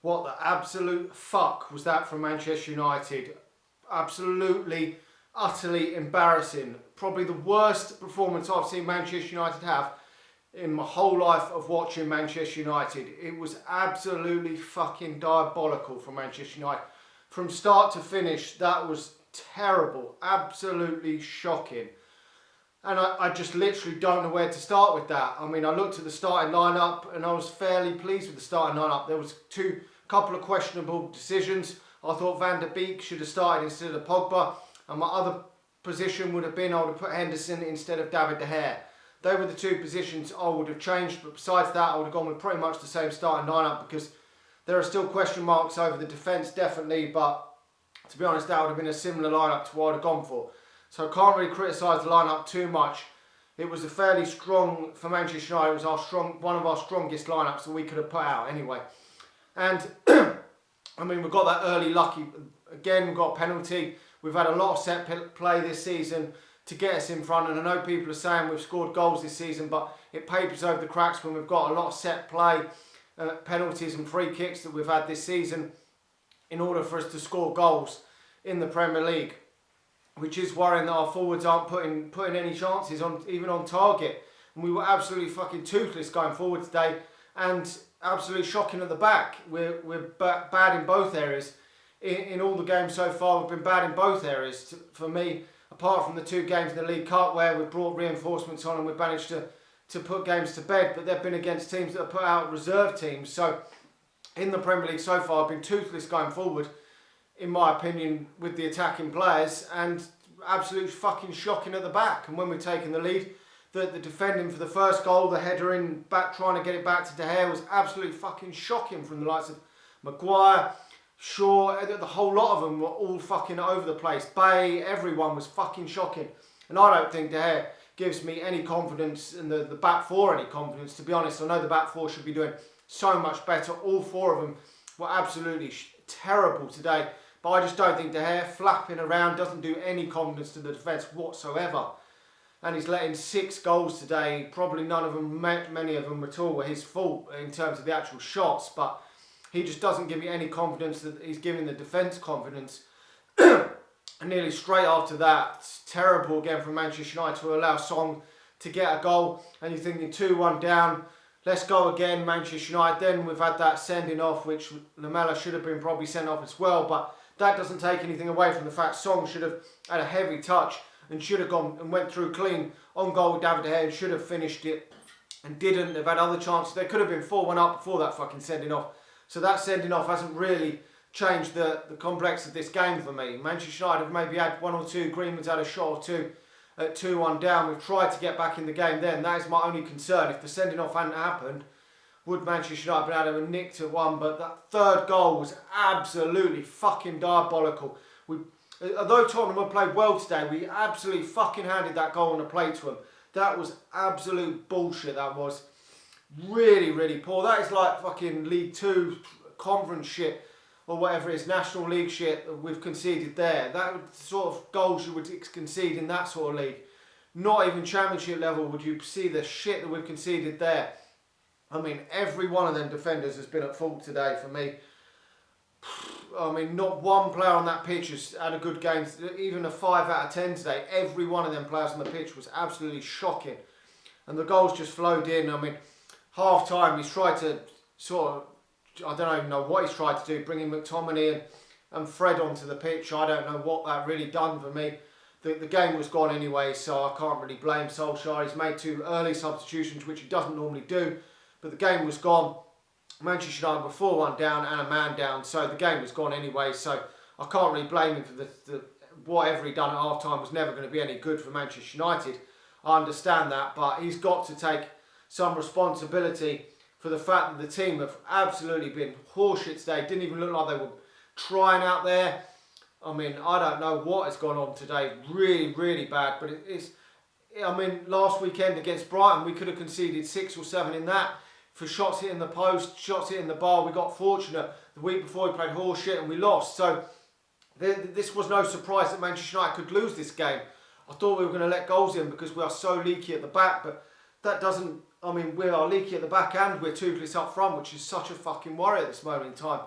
What the absolute fuck was that from Manchester United? Absolutely, utterly embarrassing. Probably the worst performance I've seen Manchester United have in my whole life of watching Manchester United. It was absolutely fucking diabolical from Manchester United. From start to finish, that was terrible. Absolutely shocking. And I just literally don't know where to start with that. I mean, I looked at the starting lineup and I was fairly pleased with the starting lineup. There was couple of questionable decisions. I thought Van der Beek should have started instead of Pogba. And my other position would have been I would have put Henderson instead of David De Gea. They were the two positions I would have changed. But besides that, I would have gone with pretty much the same starting lineup because there are still question marks over the defence, definitely. But to be honest, that would have been a similar lineup to what I'd have gone for. So I can't really criticise the lineup too much. It was a fairly strong, for Manchester United, it was one of our strongest lineups that we could have put out anyway. And, I mean, we've got that early lucky, again, we've got a penalty. We've had a lot of set play this season to get us in front. And I know people are saying we've scored goals this season, but it papers over the cracks when we've got a lot of set play, penalties and free kicks that we've had this season in order for us to score goals in the Premier League. Which is worrying that our forwards aren't putting any chances on, even on target. And we were absolutely fucking toothless going forward today, and absolutely shocking at the back. We're bad in both areas. In all the games so far, we've been bad in both areas. For me, apart from the 2 games in the League Cup where we've brought reinforcements on and we've managed to put games to bed, but they've been against teams that have put out reserve teams. So in the Premier League so far, I've been toothless going forward, in my opinion, with the attacking players, and absolutely fucking shocking at the back. And when we've taken the lead, the defending for the first goal, the header in back, trying to get it back to De Gea, was absolutely fucking shocking from the likes of Maguire, Shaw, the whole lot of them were all fucking over the place. Bay, everyone was fucking shocking. And I don't think De Gea gives me any confidence, and the back four any confidence, to be honest. I know the back four should be doing so much better. All 4 of them were absolutely terrible today. But I just don't think De Gea, flapping around, doesn't do any confidence to the defence whatsoever. And he's letting 6 goals today. Probably none of them, many of them at all, were his fault in terms of the actual shots. But he just doesn't give me any confidence that he's giving the defence confidence. And nearly straight after that, it's terrible again from Manchester United to allow Song to get a goal. And you're thinking 2-1 down. Let's go again, Manchester United. Then we've had that sending off, which Lamela should have been probably sent off as well. But that doesn't take anything away from the fact Song should have had a heavy touch and should have gone and went through clean on goal with David De Gea and should have finished it, and didn't. They've had other chances. They could have been 4-1 up before that fucking sending off. So that sending off hasn't really changed the complex of this game for me. Manchester United have maybe had 1 or 2. Greenwood's had a shot or 2 at 2-1 down. We've tried to get back in the game then. That is my only concern. If the sending off hadn't happened, would Manchester United been able to have nicked at 1? But that third goal was absolutely fucking diabolical. Although Tottenham have played well today, we absolutely fucking handed that goal on the plate to them. That was absolute bullshit, that was. Really, really poor. That is like fucking League 2 conference shit, or whatever it is, National League shit that we've conceded there. That sort of goals you would concede in that sort of league. Not even Championship level would you see the shit that we've conceded there. I mean, every one of them defenders has been at fault today for me. I mean, not one player on that pitch has had a good game. Even a 5 out of 10 today. Every one of them players on the pitch was absolutely shocking. And the goals just flowed in. I mean, half time he's tried to sort of, I don't even know what he's tried to do, bringing McTominay and Fred onto the pitch. I don't know what that really done for me. The game was gone anyway, so I can't really blame Solskjaer. He's made 2 early substitutions, which he doesn't normally do. But the game was gone. Manchester United were 4-1 down and a man down, so the game was gone anyway. So I can't really blame him for the whatever he done at half time was never going to be any good for Manchester United. I understand that, but he's got to take some responsibility for the fact that the team have absolutely been horseshit today. Didn't even look like they were trying out there. I mean, I don't know what has gone on today. Really, really bad. But it's. I mean, last weekend against Brighton, we could have conceded 6 or 7 in that. For shots hitting the post, shots hitting the bar. We got fortunate. The week before we played horseshit and we lost. So this was no surprise that Manchester United could lose this game. I thought we were going to let goals in because we are so leaky at the back, but that doesn't I mean, we are leaky at the back and we're toothless up front, which is such a fucking worry at this moment in time.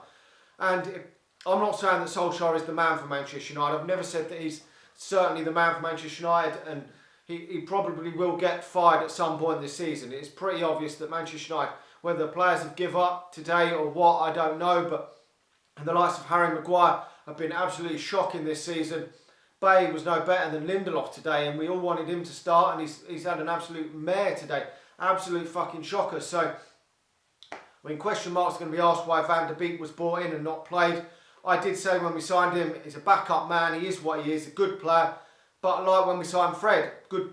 And I'm not saying that Solskjaer is the man for Manchester United. I've never said that he's certainly the man for Manchester United, and he probably will get fired at some point this season. It's pretty obvious that Manchester United, whether the players have given up today or what, I don't know, but the likes of Harry Maguire have been absolutely shocking this season. Bay was no better than Lindelof today, and we all wanted him to start, and he's had an absolute mare today. Absolute fucking shocker. So, I mean, question marks are going to be asked why Van der Beek was brought in and not played. I did say when we signed him, he's a backup man. He is what he is, a good player. But like when we signed Fred, good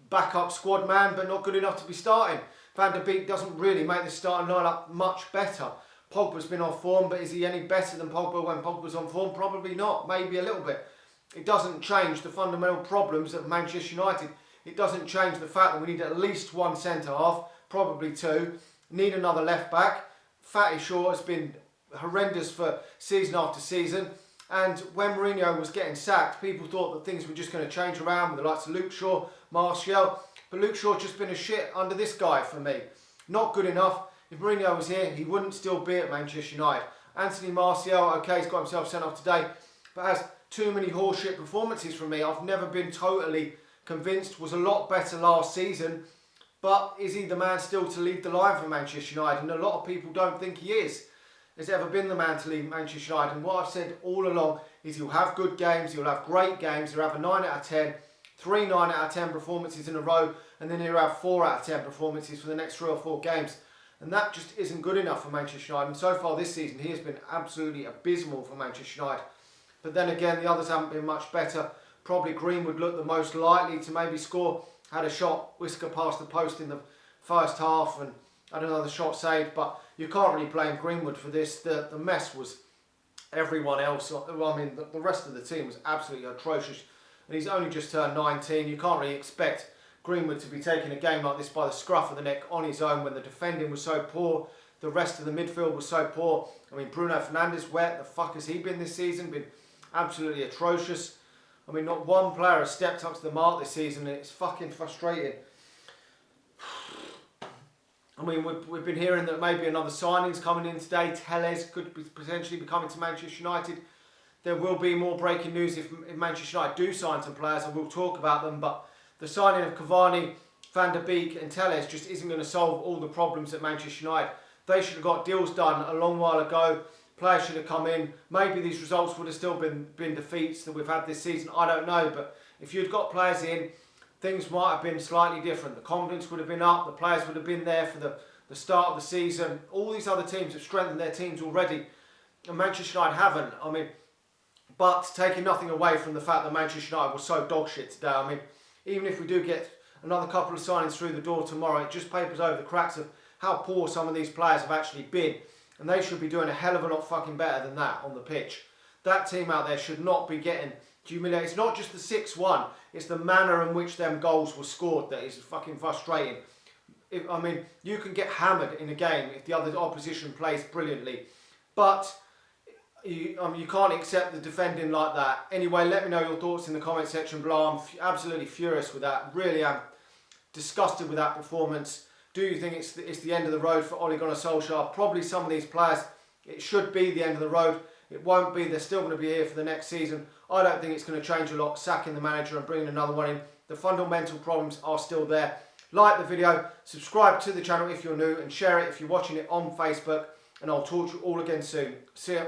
backup squad man, but not good enough to be starting. Van der Beek doesn't really make the starting lineup much better. Pogba's been off form, but is he any better than Pogba when Pogba's on form? Probably not. Maybe a little bit. It doesn't change the fundamental problems at Manchester United. It doesn't change the fact that we need at least one centre-half, probably two. Need another left-back. Fatty Shaw has been horrendous for season after season. And when Mourinho was getting sacked, people thought that things were just going to change around with the likes of Luke Shaw, Martial. But Luke Shaw's just been a shit under this guy for me. Not good enough. If Mourinho was here, he wouldn't still be at Manchester United. Anthony Martial, okay, he's got himself sent off today, but has too many horseshit performances from me. I've never been totally convinced. Was a lot better last season, but is he the man still to lead the line for Manchester United? And a lot of people don't think he is. Has ever been the man to lead Manchester United. And what I've said all along is he'll have good games, he'll have great games, he'll have a 9 out of 10, 3 9 out of 10 performances in a row, and then he'll have 4 out of 10 performances for the next 3 or 4 games. And that just isn't good enough for Manchester United. And so far this season, he has been absolutely abysmal for Manchester United. But then again, the others haven't been much better. Probably Greenwood looked the most likely to maybe score. Had a shot, whisker past the post in the first half and had another shot saved. But you can't really blame Greenwood for this. The mess was everyone else. I mean, the rest of the team was absolutely atrocious. And he's only just turned 19. You can't really expect Greenwood to be taking a game like this by the scruff of the neck on his own when the defending was so poor. The rest of the midfield was so poor. I mean, Bruno Fernandes, where the fuck has he been this season? Been absolutely atrocious. I mean, not one player has stepped up to the mark this season, and it's fucking frustrating. I mean, we've been hearing that maybe another signing's coming in today. Telles could potentially be coming to Manchester United. There will be more breaking news if Manchester United do sign some players, and we'll talk about them. But the signing of Cavani, Van der Beek and Telles just isn't going to solve all the problems at Manchester United. They should have got deals done a long while ago. Players should have come in. Maybe these results would have still been defeats that we've had this season. I don't know. But if you'd got players in, things might have been slightly different. The confidence would have been up. The players would have been there for the start of the season. All these other teams have strengthened their teams already. And Manchester United haven't. I mean, but taking nothing away from the fact that Manchester United was so dog shit today. I mean, even if we do get another couple of signings through the door tomorrow, it just papers over the cracks of how poor some of these players have actually been. And they should be doing a hell of a lot fucking better than that on the pitch. That team out there should not be getting humiliated. It's not just the 6-1, it's the manner in which them goals were scored that is fucking frustrating. I mean, you can get hammered in a game if the other opposition plays brilliantly. But you can't accept the defending like that. Anyway, let me know your thoughts in the comment section below. I'm absolutely furious with that. Really am disgusted with that performance. Do you think it's the end of the road for Ole Gunnar Solskjaer? Probably some of these players, it should be the end of the road. It won't be. They're still going to be here for the next season. I don't think it's going to change a lot, sacking the manager and bringing another one in. The fundamental problems are still there. Like the video, subscribe to the channel if you're new, and share it if you're watching it on Facebook. And I'll talk to you all again soon. See ya.